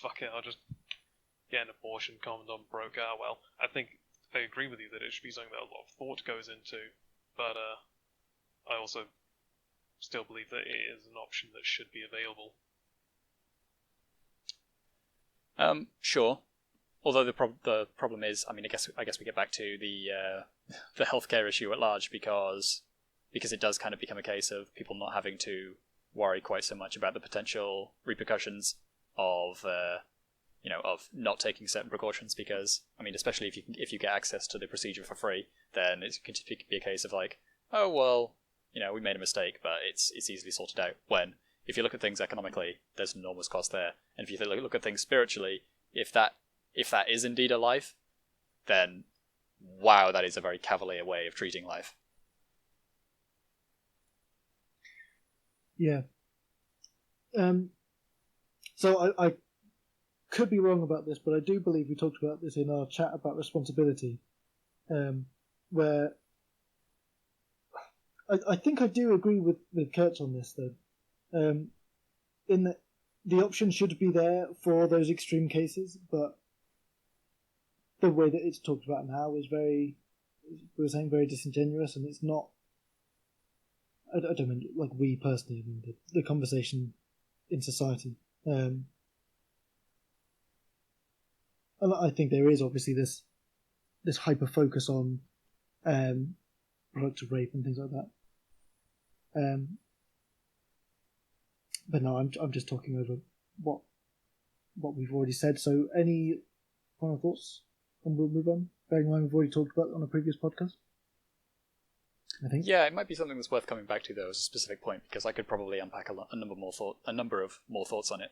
fuck it, I'll just get an abortion, condom broke. Well, I think I agree with you that it should be something that a lot of thought goes into, but I also still believe that it is an option that should be available. Sure. Although the problem is, I mean, I guess we get back to the healthcare issue at large, because it does kind of become a case of people not having to worry quite so much about the potential repercussions of of not taking certain precautions. Because, I mean, especially if you get access to the procedure for free, then it can just be a case of like, oh well, we made a mistake, but it's easily sorted out. When if you look at things economically, there's an enormous cost there, and if you look at things spiritually, if that is indeed a life, then wow, that is a very cavalier way of treating life. Yeah. So I could be wrong about this, but I do believe we talked about this in our chat about responsibility, where I think I do agree with Kurtz on this, though, in that the option should be there for those extreme cases, but the way that it's talked about now is very disingenuous, and it's not. I don't mean like we personally, I mean the conversation in society. And I think there is obviously this hyper focus on products of rape and things like that. But no, I'm just talking over what we've already said. So any final thoughts? And we'll move on. Bearing in mind we've already talked about it on a previous podcast, I think. Yeah, it might be something that's worth coming back to, though, as a specific point, because I could probably unpack a number of more thoughts on it.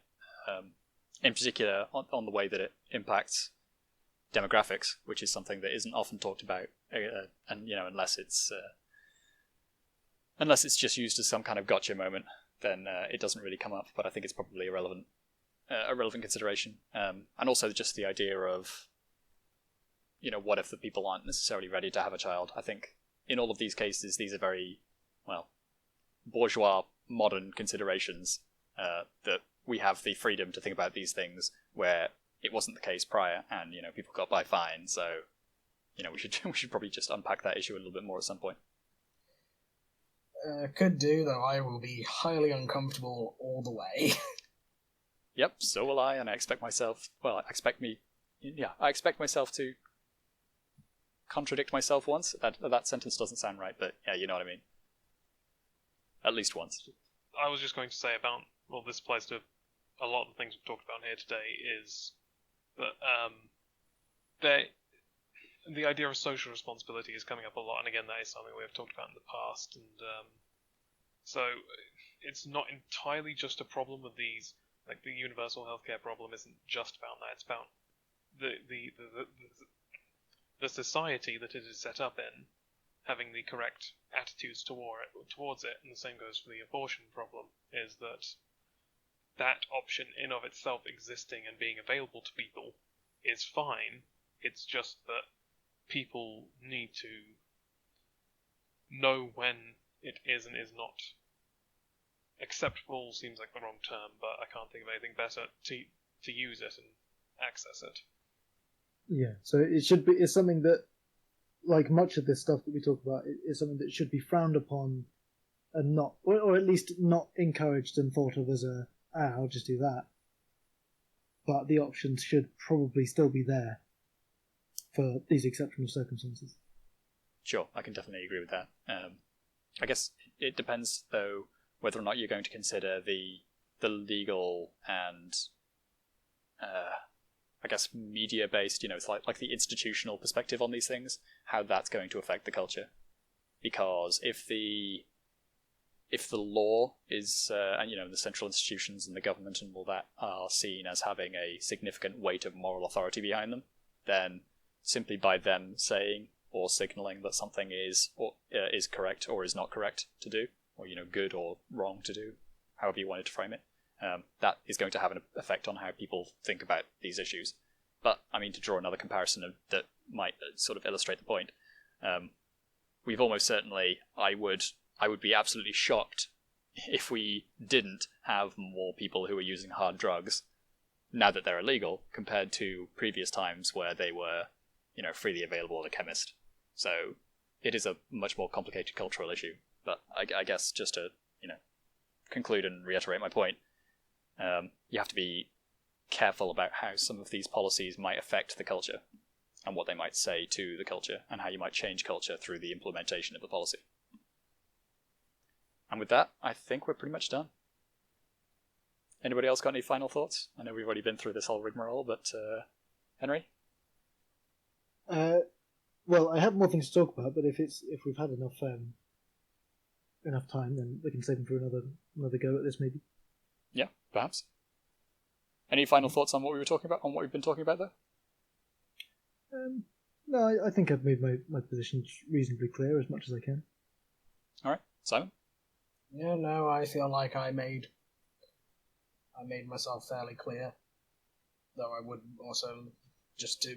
In particular, on the way that it impacts demographics, which is something that isn't often talked about, and unless it's just used as some kind of gotcha moment, then it doesn't really come up. But I think it's probably a relevant consideration, and also just the idea of, what if the people aren't necessarily ready to have a child? I think in all of these cases, these are very, bourgeois, modern considerations that we have the freedom to think about these things, where it wasn't the case prior, and, people got by fine. So, we should probably just unpack that issue a little bit more at some point. Could do, though I will be highly uncomfortable all the way. Yep, so will I, and I expect myself to contradict myself once. That sentence doesn't sound right, but yeah, you know what I mean. At least once. I was just going to say about, this applies to a lot of the things we've talked about here today, is that the idea of social responsibility is coming up a lot, and again, that is something we have talked about in the past, and so it's not entirely just a problem with these, like the universal healthcare problem isn't just about that, it's about the society that it is set up in having the correct attitudes towards it, and the same goes for the abortion problem, is that option in of itself existing and being available to people is fine. It's just that people need to know when it is and is not acceptable. Seems like the wrong term, but I can't think of anything better to use it and access it. Yeah, so it's something that, like much of this stuff that we talk about, is something that should be frowned upon and not, or at least not encouraged and thought of as I'll just do that. But the options should probably still be there for these exceptional circumstances. Sure, I can definitely agree with that. I guess it depends, though, whether or not you're going to consider the legal and I guess media-based, it's like the institutional perspective on these things, how that's going to affect the culture. Because if the law is, and the central institutions and the government and all that are seen as having a significant weight of moral authority behind them, then simply by them saying or signaling that something is correct or is not correct to do, or good or wrong to do, however you wanted to frame it, that is going to have an effect on how people think about these issues. But I mean, to draw another comparison that might sort of illustrate the point, we've almost certainly, I would be absolutely shocked if we didn't have more people who are using hard drugs now that they're illegal compared to previous times where they were, freely available at a chemist. So it is a much more complicated cultural issue. But I guess just to, conclude and reiterate my point, you have to be careful about how some of these policies might affect the culture and what they might say to the culture and how you might change culture through the implementation of the policy. And with that, I think we're pretty much done. Anybody else got any final thoughts? I know we've already been through this whole rigmarole, but Henry? Well, I have more things to talk about, but if we've had enough time, then we can save them for another go at this, maybe. Yeah, perhaps. Any final thoughts on what we were talking about? On what we've been talking about there? No, I think I've made my position reasonably clear as much as I can. All right, Simon. Yeah, no, I feel like I made myself fairly clear. Though I would also, just to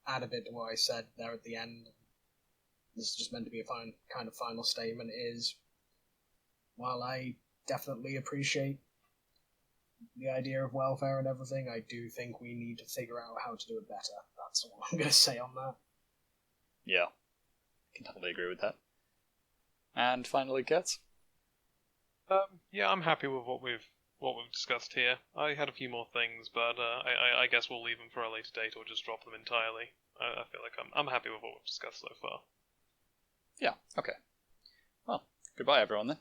add a bit to what I said there at the end, this is just meant to be a kind of final statement, is while I definitely appreciate the idea of welfare and everything, I do think we need to figure out how to do it better. That's all I'm going to say on that. Yeah, I can totally agree with that. And finally, Kurtz? Yeah, I'm happy with what we've discussed here. I had a few more things, but I guess we'll leave them for a later date or just drop them entirely. I feel like I'm happy with what we've discussed so far. Yeah, okay. Well, goodbye everyone then.